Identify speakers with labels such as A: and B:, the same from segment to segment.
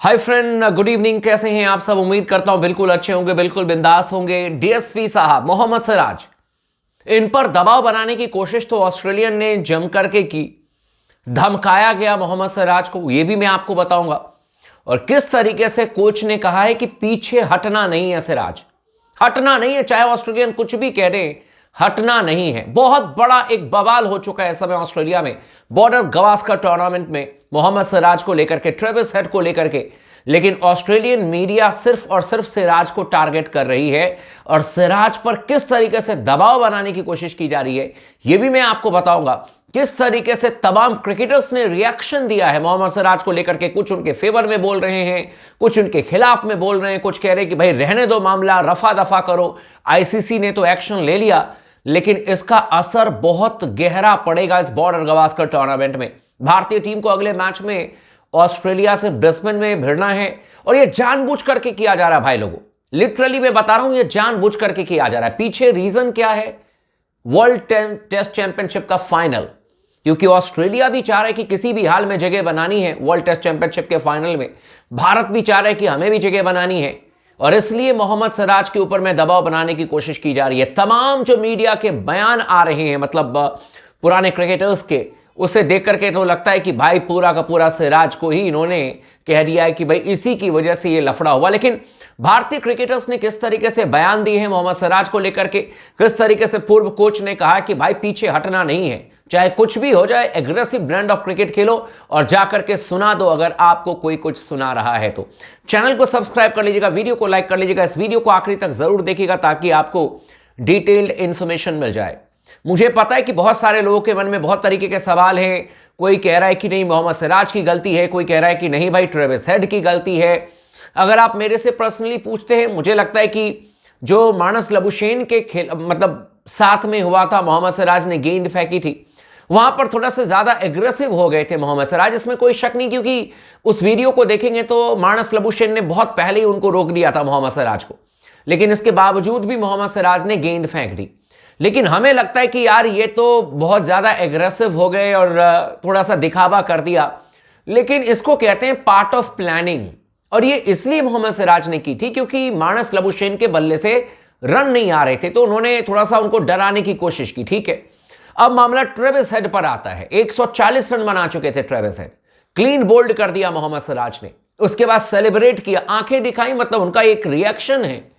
A: Hi friend, good evening. कैसे हैं आप सब? उम्मीद करता हूं बिल्कुल अच्छे होंगे, बिल्कुल बिंदास होंगे। डीएसपी साहब मोहम्मद सिराज, इन पर दबाव बनाने की कोशिश तो ऑस्ट्रेलियन ने जम करके की। धमकाया गया मोहम्मद सिराज को, यह भी मैं आपको बताऊंगा। और किस तरीके से कोच ने कहा है कि पीछे हटना नहीं है, सिराज हटना नहीं है, चाहे ऑस्ट्रेलियन कुछ भी कह रहे, हटना नहीं है। बहुत बड़ा एक बवाल हो चुका है इस समय ऑस्ट्रेलिया में, बॉर्डर गवास्कर टूर्नामेंट में मोहम्मद सिराज को लेकर के, ट्रेविस हेड को लेकर के। लेकिन ऑस्ट्रेलियन मीडिया सिर्फ और सिर्फ सिराज को टारगेट कर रही है और सिराज पर किस तरीके से दबाव बनाने की कोशिश की जा रही है, यह भी मैं आपको बताऊंगा। किस तरीके से तमाम क्रिकेटर्स ने रिएक्शन दिया है मोहम्मद सिराज को लेकर के। कुछ उनके फेवर में बोल रहे हैं, कुछ उनके खिलाफ में बोल रहे हैं, कुछ कह रहे हैं कि भाई रहने दो, मामला रफा दफा करो। आईसीसी ने तो एक्शन ले लिया, लेकिन इसका असर बहुत गहरा पड़ेगा इस बॉर्डर गवास्कर टूर्नामेंट में। भारतीय टीम को अगले मैच में ऑस्ट्रेलिया से ब्रिस्बेन में भिड़ना है और यह जानबूझ करके किया जा रहा है भाई लोगों, लिटरली मैं बता रहा हूं, यह जानबूझ करके किया जा रहा है। पीछे रीजन क्या है? वर्ल्ड टेस्ट चैंपियनशिप का फाइनल, क्योंकि ऑस्ट्रेलिया भी चाह रहा है कि किसी भी हाल में जगह बनानी है वर्ल्ड टेस्ट चैंपियनशिप के फाइनल में। भारत भी चाह रहा है कि हमें भी जगह बनानी है, और इसलिए मोहम्मद सिराज के ऊपर में दबाव बनाने की कोशिश की जा रही है। तमाम जो मीडिया के बयान आ रहे हैं, मतलब पुराने क्रिकेटर्स के, उसे देख करके तो लगता है कि भाई पूरा का पूरा सिराज को ही इन्होंने कह दिया है कि भाई इसी की वजह से ये लफड़ा हुआ। लेकिन भारतीय क्रिकेटर्स ने किस तरीके से बयान दिए हैं मोहम्मद सिराज को लेकर के, किस तरीके से पूर्व कोच ने कहा कि भाई पीछे हटना नहीं है, चाहे कुछ भी हो जाए, एग्रेसिव ब्रांड ऑफ क्रिकेट खेलो और जाकर के सुना दो अगर आपको कोई कुछ सुना रहा है तो। चैनल को सब्सक्राइब कर लीजिएगा, वीडियो को लाइक कर लीजिएगा, इस वीडियो को आखिरी तक जरूर देखिएगा ताकि आपको डिटेल्ड इंफॉर्मेशन मिल जाए। मुझे पता है कि बहुत सारे लोगों के मन में बहुत तरीके के सवाल हैं। कोई कह रहा है कि नहीं मोहम्मद सिराज की गलती है, कोई कह रहा है कि नहीं भाई ट्रेविस हेड की गलती है। अगर आप मेरे से पर्सनली पूछते हैं, मुझे लगता है कि जो मानस लबुशेन के खेल मतलब साथ में हुआ था, मोहम्मद सिराज ने गेंद फेंकी थी, वहां पर थोड़ा सा ज्यादा एग्रेसिव हो गए थे मोहम्मद सिराज, इसमें कोई शक नहीं। क्योंकि उस वीडियो को देखेंगे तो मानस लबुशेन ने बहुत पहले ही उनको रोक दिया था मोहम्मद सिराज को, लेकिन इसके बावजूद भी मोहम्मद सिराज ने गेंद फेंक दी। लेकिन हमें लगता है कि यार ये तो बहुत ज्यादा एग्रेसिव हो गए और थोड़ा सा दिखावा कर दिया। लेकिन इसको कहते हैं पार्ट ऑफ प्लानिंग, और ये इसलिए मोहम्मद सिराज ने की थी क्योंकि मानस लबुशेन के बल्ले से रन नहीं आ रहे थे, तो उन्होंने थोड़ा सा उनको डराने की कोशिश की। ठीक है, अब मामला ट्रेविस हेड पर आता है। 140 रन बना चुके थे ट्रेविस हेड, क्लीन बोल्ड कर दिया मोहम्मद सिराज ने, उसके बाद सेलिब्रेट किया, आंखें दिखाई, मतलब उनका एक रिएक्शन है।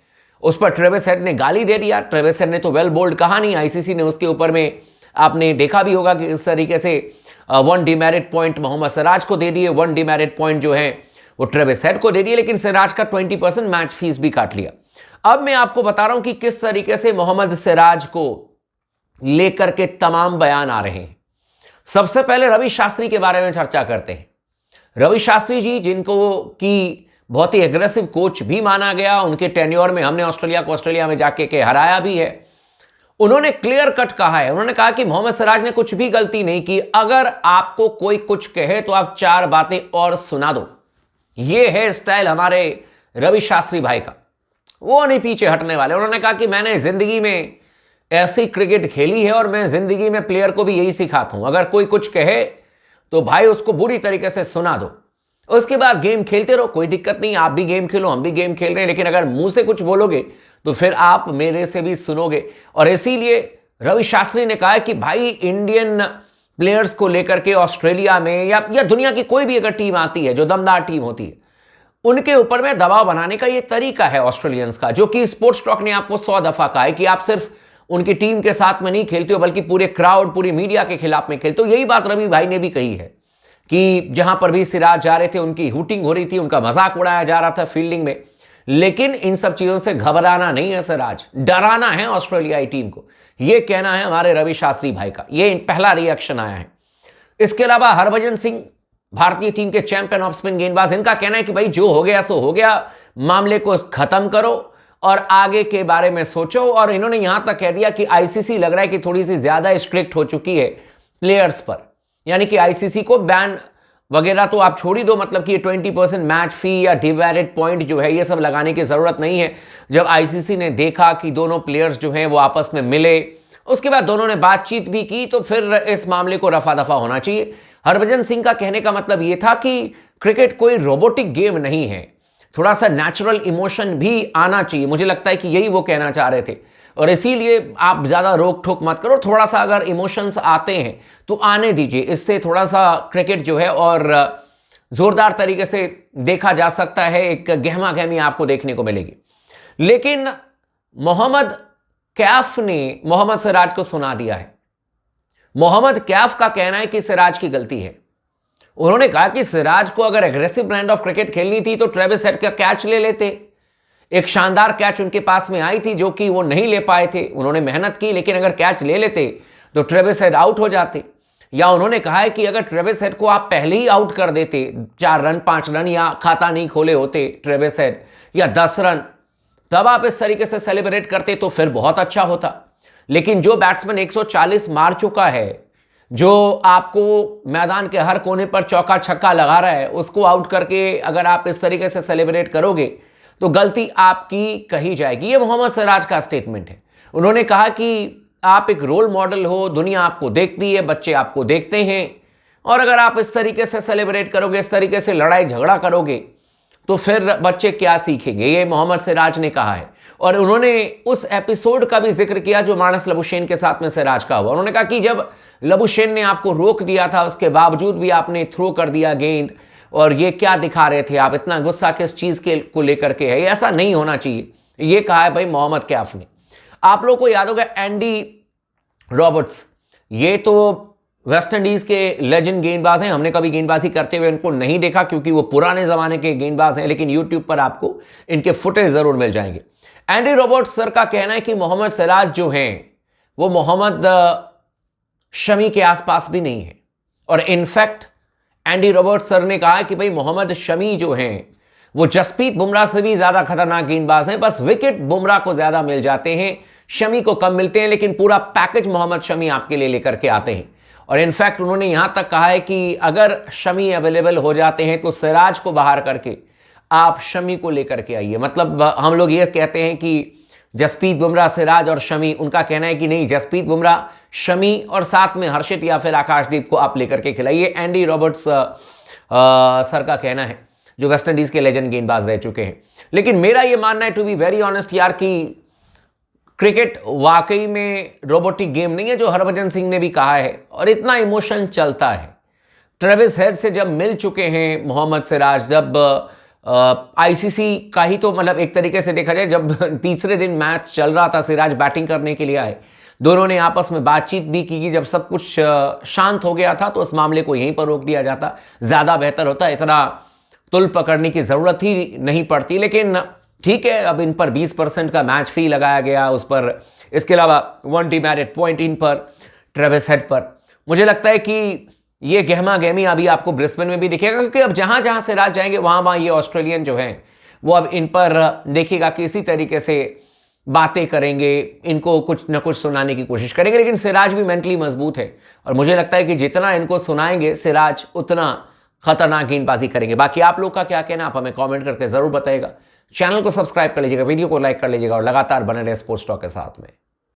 A: उस पर ट्रेविस हेड ने गाली दे दिया। ट्रेविस हेड ने तो वेल बोल्ड कहा नहीं, आईसीसी ने उसके ऊपर में आपने देखा भी होगा कि इस तरीके से 1 डिमेरिट पॉइंट मोहम्मद सिराज को दे दिए, 1 डिमेरिट पॉइंट जो है वो ट्रेविस हेड को दे दिए, लेकिन सिराज का 20% मैच फीस भी काट लिया। अब मैं आपको बता रहा हूं कि किस तरीके से मोहम्मद सिराज को लेकर के तमाम बयान आ रहे हैं। सबसे पहले रवि शास्त्री के बारे में चर्चा करते हैं। रवि शास्त्री जी, जिनको की बहुत ही एग्रेसिव कोच भी माना गया, उनके टेन्योर में हमने ऑस्ट्रेलिया को ऑस्ट्रेलिया में जाके के हराया भी है। उन्होंने क्लियर कट कहा है, उन्होंने कहा कि मोहम्मद सिराज ने कुछ भी गलती नहीं की, अगर आपको कोई कुछ कहे तो आप 4 बातें और सुना दो। यह है स्टाइल हमारे रवि शास्त्री भाई का, वो नहीं पीछे हटने वाले। उन्होंने कहा कि मैंने जिंदगी में ऐसी क्रिकेट खेली है और मैं जिंदगी में प्लेयर को भी यही सिखाता हूं, अगर कोई कुछ कहे तो भाई उसको बुरी तरीके से सुना दो, उसके बाद गेम खेलते रहो, कोई दिक्कत नहीं, आप भी गेम खेलो, हम भी गेम खेल रहे हैं, लेकिन अगर मुंह से कुछ बोलोगे तो फिर आप मेरे से भी सुनोगे। और इसीलिए रवि शास्त्री ने कहा कि भाई इंडियन प्लेयर्स को लेकर के ऑस्ट्रेलिया में या दुनिया की कोई भी अगर टीम आती है जो दमदार टीम होती है, उनके ऊपर में दबाव बनाने का ये तरीका है ऑस्ट्रेलियंस का, जो कि स्पोर्ट्स टॉक ने आपको 100 दफा कहा है कि आप सिर्फ उनकी टीम के साथ में नहीं खेलते हो बल्कि पूरे क्राउड, पूरी मीडिया के खिलाफ में खेलते हो। यही बात रवि भाई ने भी कही है कि जहां पर भी सिराज जा रहे थे उनकी हूटिंग हो रही थी, उनका मजाक उड़ाया जा रहा था फील्डिंग में। लेकिन इन सब चीजों से घबराना नहीं है सिराज, डराना है ऑस्ट्रेलियाई टीम को, यह कहना है हमारे रवि शास्त्री भाई का। यह पहला रिएक्शन आया है। इसके अलावा हरभजन सिंह, भारतीय टीम के चैंपियन ऑफ स्पिन गेंदबाज, इनका कहना है कि भाई जो हो गया सो हो गया, मामले को खत्म करो और आगे के बारे में सोचो। और इन्होंने यहां तक कह दिया कि आईसीसी लग रहा है कि थोड़ी सी ज्यादा स्ट्रिक्ट हो चुकी है प्लेयर्स पर, यानी कि आईसीसी को बैन वगैरह तो आप छोड़ ही दो, मतलब कि ये 20% मैच फी या डिमेरिट पॉइंट जो है ये सब लगाने की जरूरत नहीं है। जब आईसीसी ने देखा कि दोनों प्लेयर्स जो हैं वो आपस में मिले, उसके बाद दोनों ने बातचीत भी की, तो फिर इस मामले को रफा दफा होना चाहिए। हरभजन सिंह का कहने का मतलब यह था कि क्रिकेट कोई रोबोटिक गेम नहीं है, थोड़ा सा नेचुरल इमोशन भी आना चाहिए। मुझे लगता है कि यही वो कहना चाह रहे थे, और इसीलिए आप ज़्यादा रोक ठोक मत करो, थोड़ा सा अगर इमोशंस आते हैं तो आने दीजिए, इससे थोड़ा सा क्रिकेट जो है और ज़ोरदार तरीके से देखा जा सकता है, एक गहमा गहमी आपको देखने को मिलेगी। लेकिन मोहम्मद कैफ ने मोहम्मद सिराज को सुना दिया है। मोहम्मद कैफ का कहना है कि सिराज की गलती है। उन्होंने कहा कि सिराज को अगर एग्रेसिव ब्रांड ऑफ क्रिकेट खेलनी थी तो ट्रेविस हेड का कैच ले लेते। एक शानदार कैच उनके पास में आई थी जो कि वो नहीं ले पाए थे। उन्होंने मेहनत की, लेकिन अगर कैच ले लेते तो ट्रेविस हेड आउट हो जाते। या उन्होंने कहा है कि अगर ट्रेविस हेड को आप पहले ही आउट कर देते, 4 रन 5 रन, या खाता नहीं खोले होते ट्रेविस हेड, या 10 रन, तब आप इस तरीके से सेलिब्रेट करते तो फिर बहुत अच्छा होता। लेकिन जो बैट्समैन 140 मार चुका है, जो आपको मैदान के हर कोने पर चौका छक्का लगा रहा है, उसको आउट करके अगर आप इस तरीके से सेलिब्रेट करोगे तो गलती आपकी कही जाएगी। ये मोहम्मद सिराज का स्टेटमेंट है। उन्होंने कहा कि आप एक रोल मॉडल हो, दुनिया आपको देखती है, बच्चे आपको देखते हैं, और अगर आप इस तरीके से सेलिब्रेट करोगे, इस तरीके से लड़ाई झगड़ा करोगे, तो फिर बच्चे क्या सीखेंगे, ये मोहम्मद सिराज ने कहा है। और उन्होंने उस एपिसोड का भी जिक्र किया जो मानस लबुशेन के साथ में सिराज का हुआ। उन्होंने कहा कि जब लबुशेन ने आपको रोक दिया था, उसके बावजूद भी आपने थ्रो कर दिया गेंद, और ये क्या दिखा रहे थे आप, इतना गुस्सा किस चीज़ के को लेकर के है, ये ऐसा नहीं होना चाहिए। ये कहा है भाई मोहम्मद कैफ ने। आप लोग को याद होगा एंडी रॉबर्ट्स, ये तो वेस्ट इंडीज़ के लेजेंड गेंदबाज हैं। हमने कभी गेंदबाजी करते हुए इनको नहीं देखा क्योंकि वो पुराने ज़माने के गेंदबाज हैं, लेकिन यूट्यूब पर आपको इनके फुटेज ज़रूर मिल जाएंगे। एंडी रॉबर्ट्स सर का कहना है कि मोहम्मद सिराज जो हैं वो मोहम्मद शमी के आसपास भी नहीं है। और इनफैक्ट एंडी रॉबर्ट्स सर ने कहा कि भाई मोहम्मद शमी जो हैं वो जसप्रीत बुमराह से भी ज़्यादा खतरनाक गेंदबाज हैं, बस विकेट बुमराह को ज़्यादा मिल जाते हैं, शमी को कम मिलते हैं, लेकिन पूरा पैकेज मोहम्मद शमी आपके लिए लेकर के आते हैं। और इनफैक्ट उन्होंने यहां तक कहा है कि अगर शमी अवेलेबल हो जाते हैं तो सिराज को बाहर करके आप शमी को लेकर के आइए। मतलब हम लोग ये कहते हैं कि जसप्रीत बुमराह, सिराज और शमी, उनका कहना है कि नहीं, जसप्रीत बुमराह, शमी और साथ में हर्षित या फिर आकाशदीप को आप लेकर के खिलाइए। एंडी रॉबर्ट्स सर का कहना है, जो वेस्ट इंडीज़ के लेजेंड गेंदबाज रह चुके हैं। लेकिन मेरा ये मानना है, टू बी वेरी ऑनेस्ट यार, कि क्रिकेट वाकई में रोबोटिक गेम नहीं है, जो हरभजन सिंह ने भी कहा है, और इतना इमोशन चलता है। ट्रेविस हेड से जब मिल चुके हैं मोहम्मद सिराज, जब आईसीसी का ही तो मतलब एक तरीके से देखा जाए, जब तीसरे दिन मैच चल रहा था, सिराज बैटिंग करने के लिए आए, दोनों ने आपस में बातचीत भी की कि जब सब कुछ शांत हो गया था तो उस मामले को यहीं पर रोक दिया जाता, ज़्यादा बेहतर होता, इतना तुल पकड़ने की ज़रूरत ही नहीं पड़ती। लेकिन ठीक है, अब इन पर 20% का मैच फी लगाया गया उस पर, इसके अलावा 1 डीमेरिट पॉइंट इन पर ट्रेविस हेड पर। मुझे लगता है कि ये गहमा गहमी अभी आपको ब्रिस्बेन में भी दिखेगा, क्योंकि अब जहां जहां सिराज जाएंगे वहां ये ऑस्ट्रेलियन जो हैं वो अब इन पर देखिएगा कि इसी तरीके से बातें करेंगे, इनको कुछ न कुछ सुनाने की कोशिश करेंगे। लेकिन सिराज भी मेंटली मजबूत है, और मुझे लगता है कि जितना इनको सुनाएंगे सिराज, उतना खतरनाक गेंदबाजी करेंगे। बाकी आप लोग का क्या कहना, आप हमें कमेंट करके जरूर बताइएगा। चैनल को सब्सक्राइब कर लीजिएगा, वीडियो को लाइक कर लीजिएगा, और लगातार बने रहे स्पोर्ट्स टॉक के साथ में।